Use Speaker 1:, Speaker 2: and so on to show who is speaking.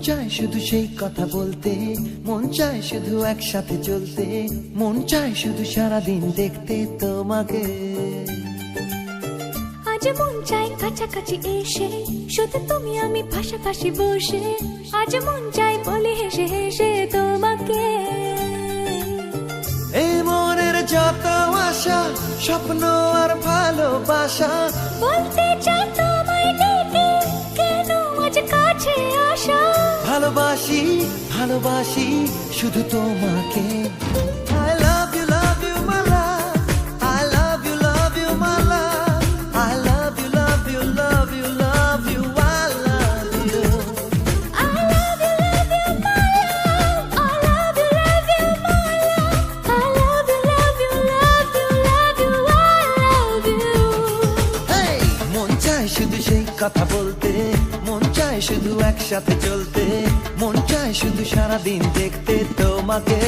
Speaker 1: চায় শুধু সেই কথা বলতে, মন চায় শুধু একসাথে চলতে, মন চায় শুধু সারাদিন দেখতে তোমাকে।
Speaker 2: আজ মন চাই কাছাকাছি এসে, শুধু তুমি আমি পাশাপাশি বসে, আজ মন চাই বলে হেসে হেসে তোমাকে।
Speaker 1: এই মনের যত আশা, স্বপ্ন আর ভালোবাসা,
Speaker 2: বলতে চাই তোমায় ডেকে, কেন আজ কাছে আসা।
Speaker 1: ভালোবাসি ভালোবাসি শুধু তোমাকে। I love you my love, I love you my love, I love you love you love you love you, I love you.
Speaker 2: I love you my love, I love you my love, I love you love you love you love you, I love you.
Speaker 1: Hey! মন চায় শুধু সেই কথা বলতে, মন চায় শুধু একসাথে চলতে, মন চায় শুধু সারাদিন দেখতে তোমাকে।